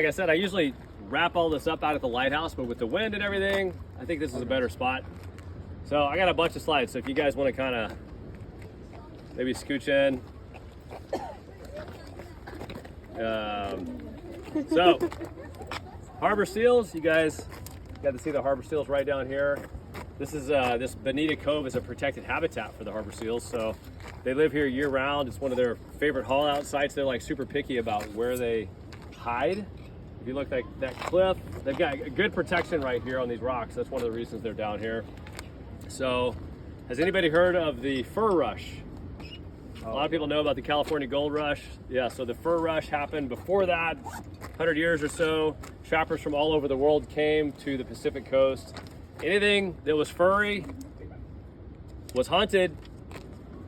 Like I said, I usually wrap all this up out at the lighthouse, but with the wind and everything, I think this is a better spot. So I got a bunch of slides, so if you guys want to kind of maybe scooch in. So, harbor seals, you guys got to see the harbor seals right down here. This is this Bonita Cove is a protected habitat for the harbor seals, so they live here year round. It's one of their favorite haul out sites. They're like super picky about where they hide. If you look at that cliff, they've got good protection right here on these rocks. That's one of the reasons they're down here. So, has anybody heard of the fur rush? A lot of people know about the California gold rush. Yeah, so the fur rush happened before that, 100 years or so. Trappers from all over the world came to the Pacific coast. Anything that was furry was hunted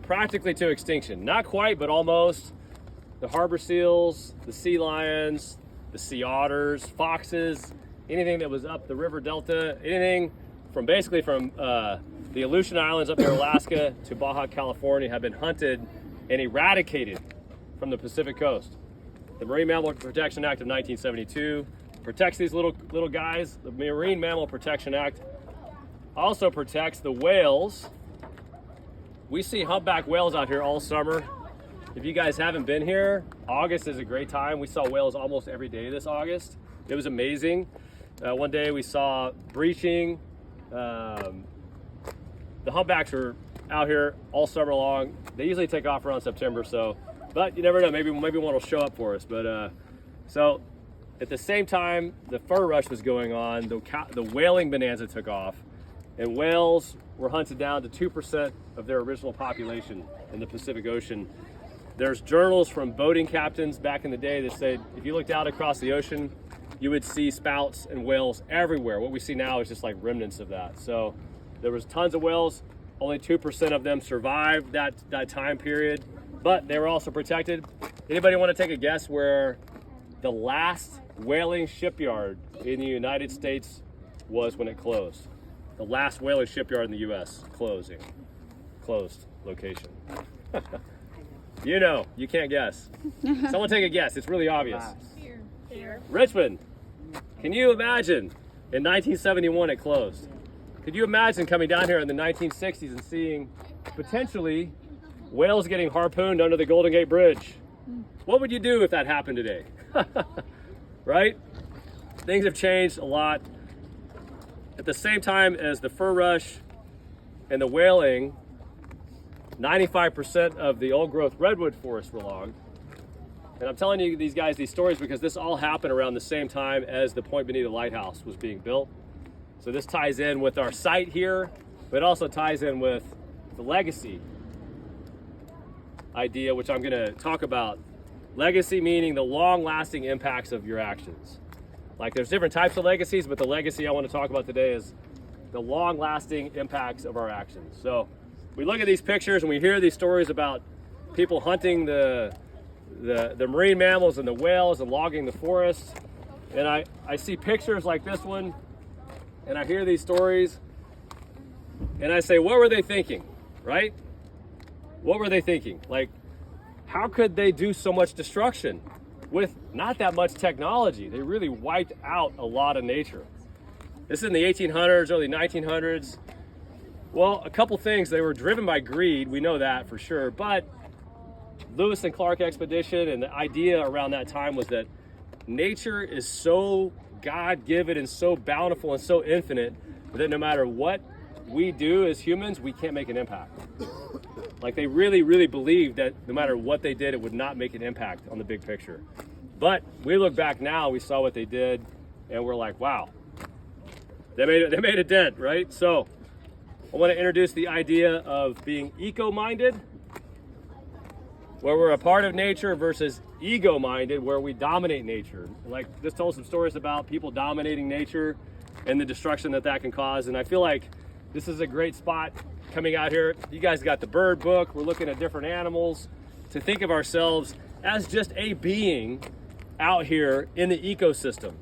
practically to extinction. Not quite, but almost. The harbor seals, the sea lions, the sea otters, foxes, anything that was up the river delta, anything from basically from the Aleutian Islands up near Alaska to Baja California have been hunted and eradicated from the Pacific coast. The Marine Mammal Protection Act of 1972 protects these little guys. The Marine Mammal Protection Act also protects the whales. We see humpback whales out here all summer. If you guys haven't been here, August is a great time. We saw whales almost every day this August. It was amazing. One day we saw breaching. The humpbacks are out here all summer long. They usually take off around September, so, but you never know, maybe one will show up for us. But so at the same time the fur rush was going on, the whaling bonanza took off, and whales were hunted down to 2% of their original population in the Pacific Ocean. There's journals from boating captains back in the day that said if you looked out across the ocean, you would see spouts and whales everywhere. What we see now is just like remnants of that. So there was tons of whales. Only 2% of them survived that time period, but they were also protected. Anybody want to take a guess where the last whaling shipyard in the United States was when it closed? The last whaling shipyard in the U.S. closed location. You know, you can't guess. Someone take a guess. It's really obvious. Here. Richmond. Can you imagine? In 1971 it closed. Could you imagine coming down here in the 1960s and seeing potentially whales getting harpooned under the Golden Gate Bridge? What would you do if that happened today? Right? Things have changed a lot. At the same time as the fur rush and the whaling, 95% of the old growth redwood forests were logged. And I'm telling you these stories because this all happened around the same time as the Point Bonita Lighthouse was being built. So this ties in with our site here, but it also ties in with the legacy idea, which I'm gonna talk about. Legacy meaning the long-lasting impacts of your actions. Like there's different types of legacies, but the legacy I want to talk about today is the long-lasting impacts of our actions. So we look at these pictures and we hear these stories about people hunting the marine mammals and the whales and logging the forests. And I see pictures like this one, and I hear these stories, and I say, what were they thinking, right? What were they thinking? Like, how could they do so much destruction with not that much technology? They really wiped out a lot of nature. This is in the 1800s, early 1900s. Well, a couple things. They were driven by greed, we know that for sure, but Lewis and Clark expedition and the idea around that time was that nature is so God-given and so bountiful and so infinite that no matter what we do as humans, we can't make an impact. Like they really, really believed that no matter what they did, it would not make an impact on the big picture. But we look back now, we saw what they did, and we're like, wow, they made a dent, right? So I want to introduce the idea of being eco-minded, where we're a part of nature, versus ego-minded, where we dominate nature. Like just told some stories about people dominating nature and the destruction that can cause. And I feel like this is a great spot coming out here. You guys got the bird book. We're looking at different animals to think of ourselves as just a being out here in the ecosystem.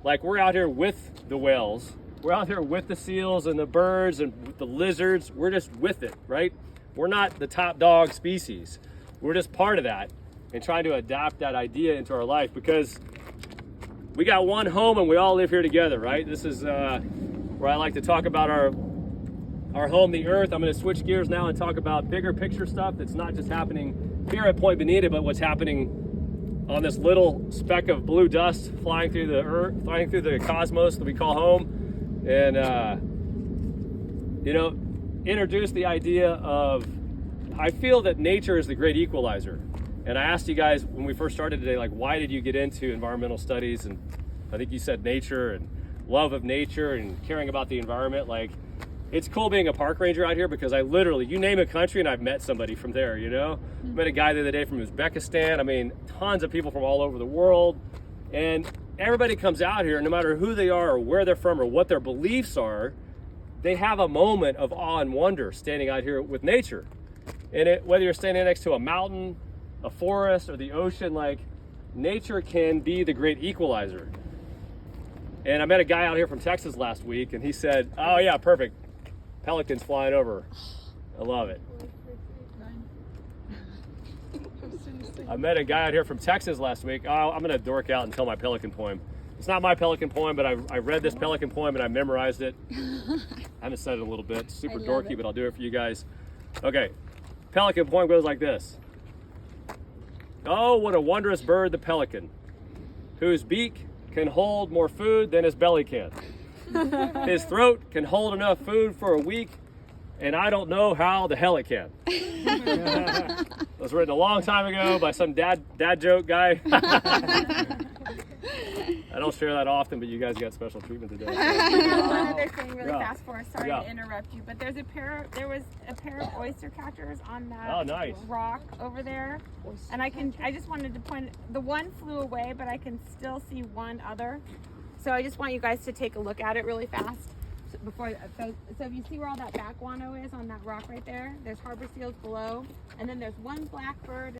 Like we're out here with the whales. We're out here with the seals and the birds and with the lizards. We're just with it, right? We're not the top dog species. We're just part of that and trying to adapt that idea into our life, because we got one home and we all live here together, right? This is where I like to talk about our home, the earth. I'm going to switch gears now and talk about bigger picture stuff that's not just happening here at Point Bonita, but what's happening on this little speck of blue dust flying through the earth, flying through the cosmos that we call home. And introduce the idea of, I feel that nature is the great equalizer. And I asked you guys when we first started today, like, why did you get into environmental studies? And I think you said nature and love of nature and caring about the environment. Like, it's cool being a park ranger out here because I literally, you name a country and I've met somebody from there, you know? Met a guy the other day from Uzbekistan. I mean, tons of people from all over the world. And everybody comes out here, no matter who they are or where they're from or what their beliefs are, they have a moment of awe and wonder standing out here with nature. And whether you're standing next to a mountain, a forest, or the ocean, like, nature can be the great equalizer. And I met a guy out here from Texas last week, and he said, oh yeah, perfect, pelicans flying over. I love it. I met a guy out here from Texas last week. Oh, I'm gonna dork out and tell my pelican poem. It's not my pelican poem, but I read this pelican poem and I memorized it. I haven't said it in a little bit. It's super dorky, but I'll do it for you guys. Okay, pelican poem goes like this. Oh, what a wondrous bird, the pelican, whose beak can hold more food than his belly can. His throat can hold enough food for a week, and I don't know how the hell it can. It was written a long time ago by some dad joke guy. I don't share that often, but you guys got special treatment today. One other thing really fast for us. Sorry to interrupt you, but there was a pair of oyster catchers on that rock over there. And I just wanted to point, the one flew away, but I can still see one other. So I just want you guys to take a look at it really fast. So if you see where all that back guano is on that rock right there, there's harbor seals below, and then there's one blackbird